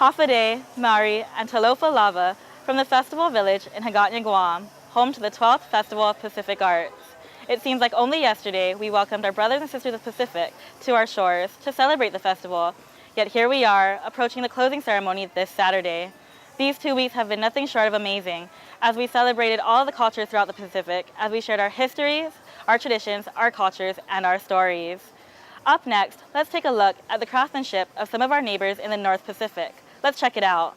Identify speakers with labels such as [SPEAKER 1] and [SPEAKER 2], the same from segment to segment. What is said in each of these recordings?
[SPEAKER 1] Hafaday, Maori, and Talofa Lava from the festival village in Hagåtña, Guam, home to the 12th Festival of Pacific Arts. It seems like only yesterday we welcomed our brothers and sisters of the Pacific to our shores to celebrate the festival, yet here we are, approaching the closing ceremony this Saturday. These 2 weeks have been nothing short of amazing, as we celebrated all the cultures throughout the Pacific, as we shared our histories, our traditions, our cultures, and our stories. Up next, let's take a look at the craftsmanship of some of our neighbors in the North Pacific. Let's check it out.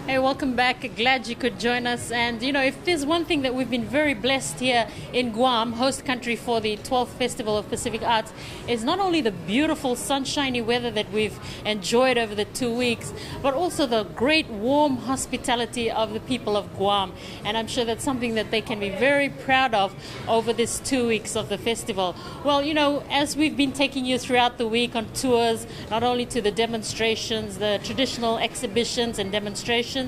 [SPEAKER 2] Hey, welcome back. Glad you could join us. And you know, if there's one thing that we've been very blessed here in Guam, host country for the 12th Festival of Pacific Arts, is not only the beautiful sunshiny weather that we've enjoyed over the 2 weeks, but also the great warm hospitality of the people of Guam. And I'm sure that's something that they can be very proud of over this 2 weeks of the festival. Well, you know, as we've been taking you throughout the week on tours, not only to the demonstrations, the traditional exhibitions and demonstrations,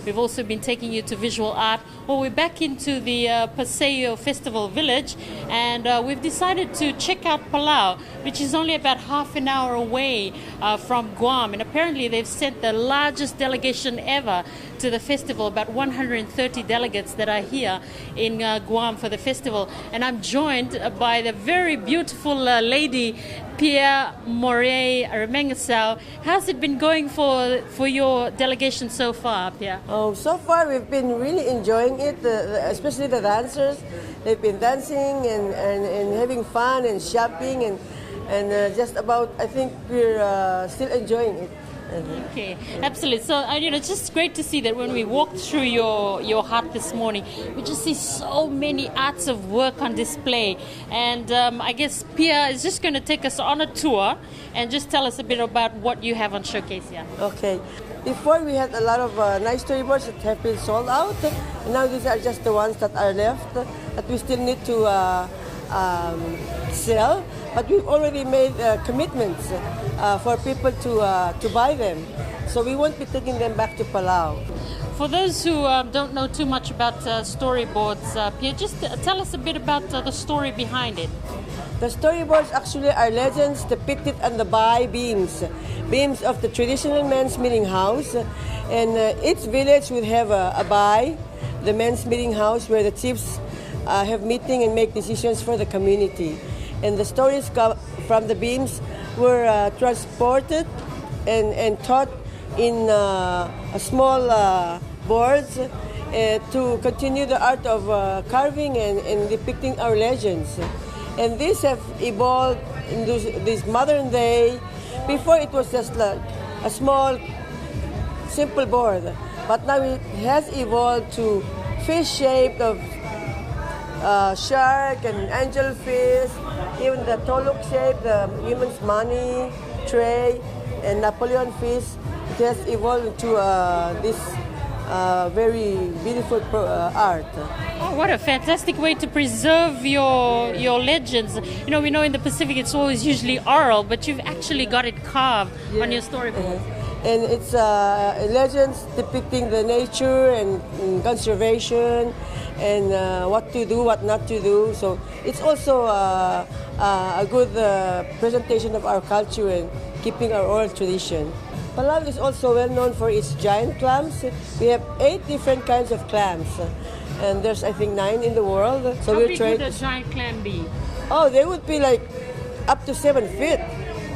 [SPEAKER 2] we've also been taking you to visual art. Well, we're back into the Paseo Festival Village, and we've decided to check out Palau, which is only about half an hour away from Guam. And apparently they've sent the largest delegation ever to the festival, about 130 delegates that are here in Guam for the festival. And I'm joined by the very beautiful lady, Pia Moray Remengasau. How's it been going for your delegation so far, Pia?
[SPEAKER 3] Oh, so far we've been really enjoying it, especially the dancers. They've been dancing and having fun and shopping and just about, I think we're still enjoying it.
[SPEAKER 2] Okay, absolutely. So, you know, it's just great to see that when we walked through your hut this morning, we just see so many arts of work on display. And I guess Pia is just going to take us on a tour and just tell us a bit about what you have on showcase here.
[SPEAKER 3] Okay. Before we had a lot of nice storyboards that have been sold out. And now these are just the ones that are left that we still need to sell. But we've already made commitments for people to buy them. So we won't be taking them back to Palau.
[SPEAKER 2] For those who don't know too much about storyboards, Pia, just tell us a bit about the story behind it.
[SPEAKER 3] The storyboards actually are legends depicted on the bai beams of the traditional men's meeting house. And each village would have a bai, the men's meeting house, where the chiefs have meeting and make decisions for the community. And the stories from the beams were transported and taught in a small boards to continue the art of carving and depicting our legends. And these have evolved in this modern day. Before it was just like a small, simple board, but now it has evolved to fish shaped of shark and angelfish, even the toluk shape, the women's money tray, and Napoleon fish. It has evolved into this very beautiful art.
[SPEAKER 2] Oh, what a fantastic way to preserve your legends. You know, we know in the Pacific it's always usually oral, but you've actually got it carved on your storyboard.
[SPEAKER 3] And it's legends depicting the nature and conservation and what to do, what not to do. So it's also a good presentation of our culture and keeping our oral tradition. Palau is also well known for its giant clams. We have 8 different kinds of clams, and there's I think 9 in the world.
[SPEAKER 2] So how big would a giant clam be?
[SPEAKER 3] Oh, they would be like up to 7 feet.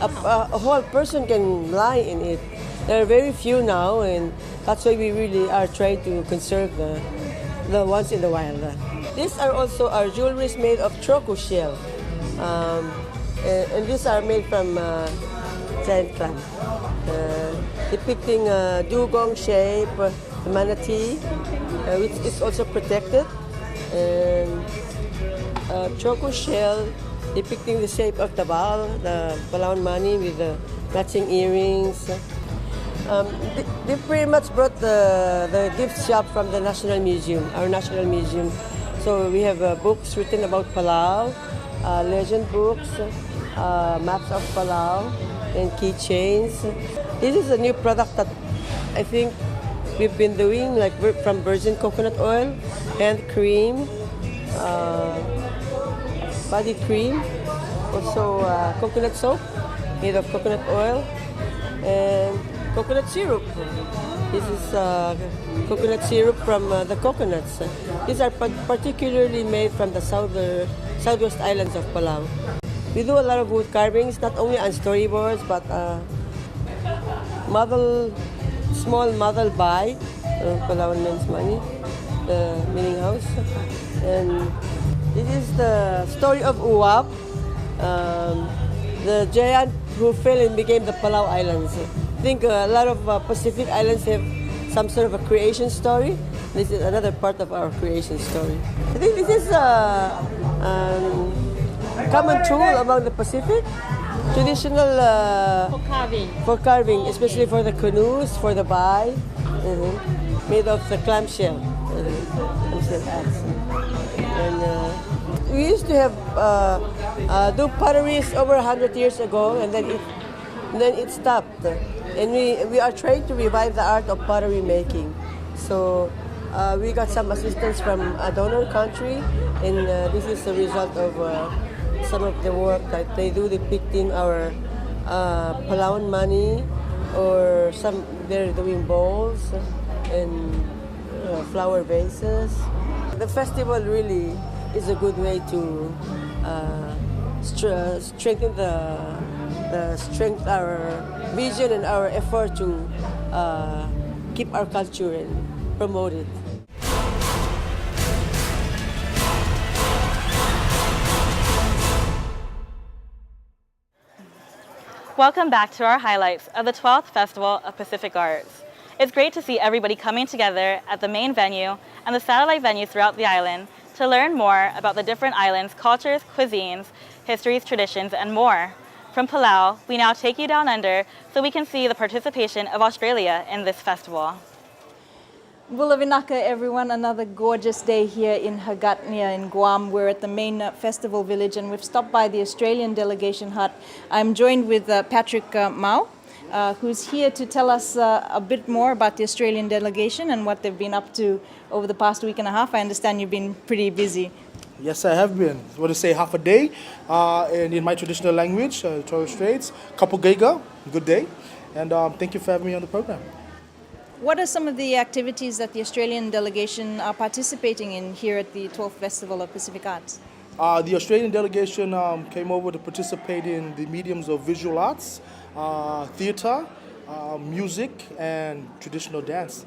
[SPEAKER 3] A whole person can lie in it. There are very few now, and that's why we really are trying to conserve the ones in the wild. These are also our jewelries made of troco shell, and these are made from giant clam, depicting a dugong shape, the manatee, which is also protected, and troco shell depicting the shape of the Palauan money with the matching earrings. They pretty much brought the gift shop from the National Museum, our National Museum. So we have books written about Palau, legend books, maps of Palau, and keychains. This is a new product that I think we've been doing, like from virgin coconut oil, hand cream, body cream, also coconut soap made of coconut oil, and coconut syrup. This is coconut syrup from the coconuts. These are particularly made from the southwest islands of Palau. We do a lot of wood carvings, not only on storyboards, but small model by Palauan Men's Money, the meaning house. And this is the story of Uwap, the giant who fell and became the Palau Islands. I think a lot of Pacific islands have some sort of a creation story. This is another part of our creation story. I think this is a common tool among the Pacific. Traditional for carving, especially for the canoes, for the bai, made of the clamshell. And we used to have do potteries over 100 years ago, and then it stopped. And we are trying to revive the art of pottery making. So we got some assistance from a donor country, and this is the result of some of the work that they do depicting our Palauan money, or they're doing bowls and flower vases. The festival really is a good way to strengthen our vision and our effort to keep our culture and promote it.
[SPEAKER 1] Welcome back to our highlights of the 12th Festival of Pacific Arts. It's great to see everybody coming together at the main venue and the satellite venues throughout the island to learn more about the different islands' cultures, cuisines, histories, traditions, and more. From Palau, we now take you down under so we can see the participation of Australia in this festival.
[SPEAKER 4] Bulavinaka, everyone. Another gorgeous day here in Hagatnia in Guam. We're at the main festival village, and we've stopped by the Australian delegation hut. I'm joined with Patrick Mao, who's here to tell us a bit more about the Australian delegation and what they've been up to over the past week and a half. I understand you've been pretty busy.
[SPEAKER 5] Yes, I have been. I want to say half a day, and in my traditional language, Torres Straits, Kapugega, good day, and thank you for having me on the program.
[SPEAKER 4] What are some of the activities that the Australian delegation are participating in here at the 12th Festival of Pacific Arts?
[SPEAKER 5] The Australian delegation came over to participate in the mediums of visual arts, theatre, music, and traditional dance.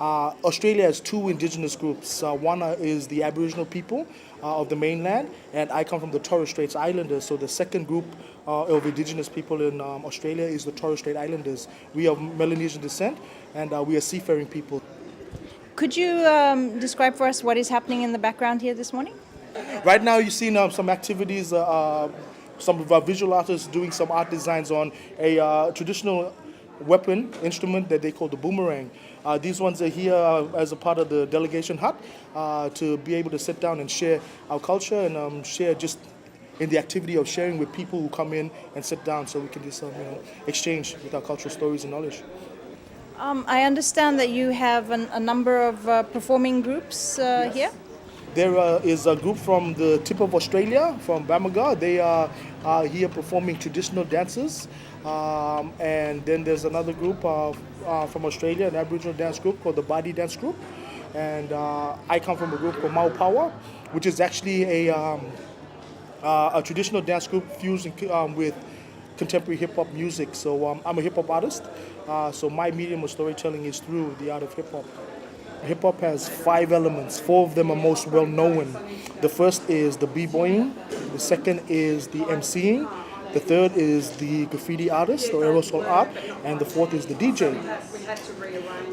[SPEAKER 5] Australia has two indigenous groups. One is the Aboriginal people of the mainland, and I come from the Torres Straits Islanders. So the second group of indigenous people in Australia is the Torres Strait Islanders. We are Melanesian descent, and we are seafaring people.
[SPEAKER 4] Could you describe for us what is happening in the background here this morning?
[SPEAKER 5] Right now you've seen some activities, some of our visual artists doing some art designs on a traditional weapon, instrument that they call the boomerang. These ones are here as a part of the delegation hut to be able to sit down and share our culture and share just in the activity of sharing with people who come in and sit down so we can just exchange with our cultural stories and knowledge.
[SPEAKER 4] I understand that you have a number of performing groups here.
[SPEAKER 5] There is a group from the tip of Australia, from Bamaga. They are here performing traditional dances. And then there's another group from Australia, an Aboriginal dance group called the Badi Dance Group. And I come from a group called Mau Power, which is actually a traditional dance group fused with contemporary hip-hop music. So I'm a hip-hop artist. So my medium of storytelling is through the art of hip-hop. Hip-hop has 5 elements. 4 of them are most well-known. The first is the b-boying. The second is the MCing. The third is the graffiti artist or aerosol art. And the fourth is the DJ.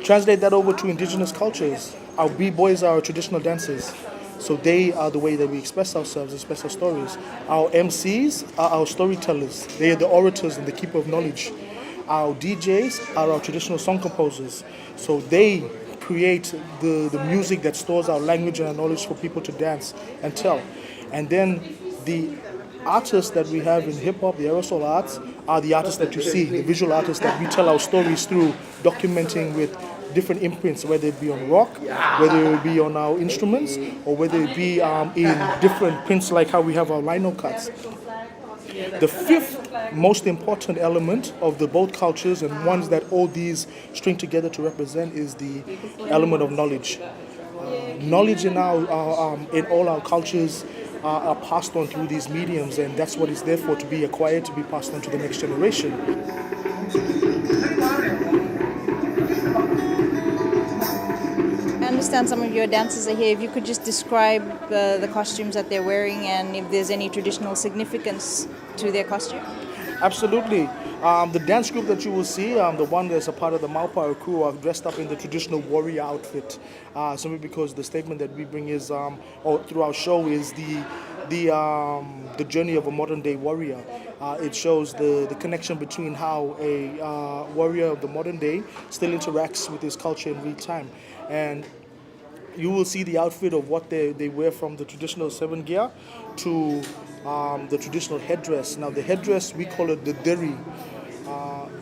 [SPEAKER 5] Translate that over to indigenous cultures. Our b-boys are our traditional dancers. So they are the way that we express ourselves, express our stories. Our MCs are our storytellers. They are the orators and the keeper of knowledge. Our DJs are our traditional song composers. So they create the music that stores our language and our knowledge for people to dance and tell. And then the artists that we have in hip-hop, the aerosol arts, are the artists that you see, the visual artists that we tell our stories through, documenting with different imprints, whether it be on rock, whether it be on our instruments, or whether it be in different prints like how we have our lino cuts. The fifth most important element of the both cultures and ones that all these string together to represent is the element of knowledge. Knowledge in all our cultures are passed on through these mediums, and that's what is therefore to be acquired, to be passed on to the next generation.
[SPEAKER 4] I understand some of your dancers are here. If you could just describe the costumes that they're wearing and if there's any traditional significance to their costume.
[SPEAKER 5] Absolutely. The dance group that you will see, the one that's a part of the Maupau crew, are dressed up in the traditional warrior outfit. Simply because the statement that we bring is, or through our show, is the journey of a modern day warrior. It shows the connection between how a warrior of the modern day still interacts with his culture in real time. And you will see the outfit of what they wear, from the traditional seven gear to the traditional headdress. Now the headdress, we call it the deri.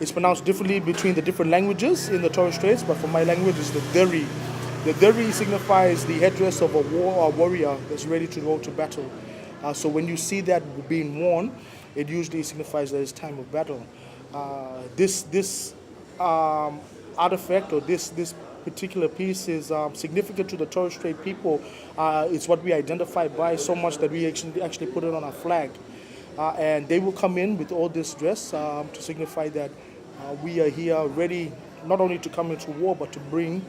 [SPEAKER 5] It's pronounced differently between the different languages in the Torres Straits, but for my language it's the deri. The deri signifies the headdress of a warrior that's ready to go to battle. So when you see that being worn, it usually signifies that it's time of battle. This artifact, or this particular piece, is significant to the Torres Strait people. It's what we identify by so much that we actually put it on our flag. And they will come in with all this dress to signify that we are here ready not only to come into war, but to bring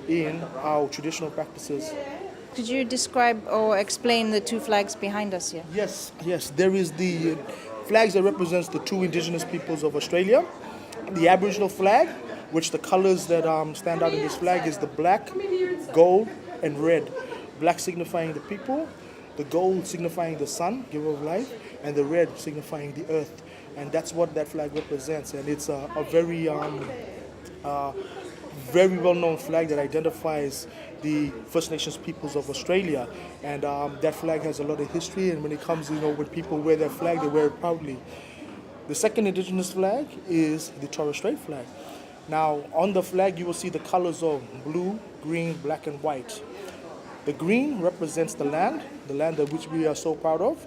[SPEAKER 5] in our traditional practices.
[SPEAKER 4] Could you describe or explain the two flags behind us here?
[SPEAKER 5] Yes. There is the flags that represents the two indigenous peoples of Australia. The Aboriginal flag, which the colors that stand out in this flag is the black, gold, and red. Black signifying the people, the gold signifying the sun, giver of life, and the red signifying the earth. And that's what that flag represents. And it's a very very well-known flag that identifies the First Nations peoples of Australia. And that flag has a lot of history, and when it comes, when people wear that flag, they wear it proudly. The second indigenous flag is the Torres Strait flag. Now, on the flag, you will see the colors of blue, green, black, and white. The green represents the land of which we are so proud of.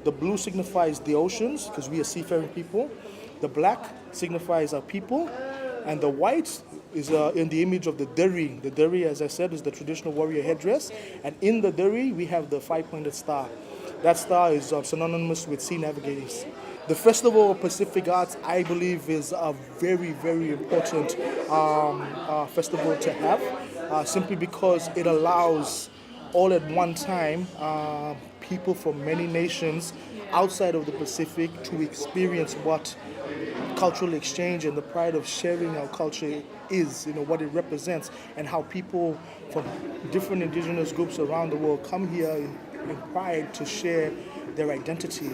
[SPEAKER 5] The blue signifies the oceans, because we are seafaring people. The black signifies our people. And the white is in the image of the deri. The deri, as I said, is the traditional warrior headdress. And in the deri, we have the five-pointed star. That star is synonymous with sea navigating. The Festival of Pacific Arts, I believe, is a very, very important festival to have, simply because it allows all at one time people from many nations outside of the Pacific to experience what cultural exchange and the pride of sharing our culture is, what it represents, and how people from different indigenous groups around the world come here in pride to share their identity.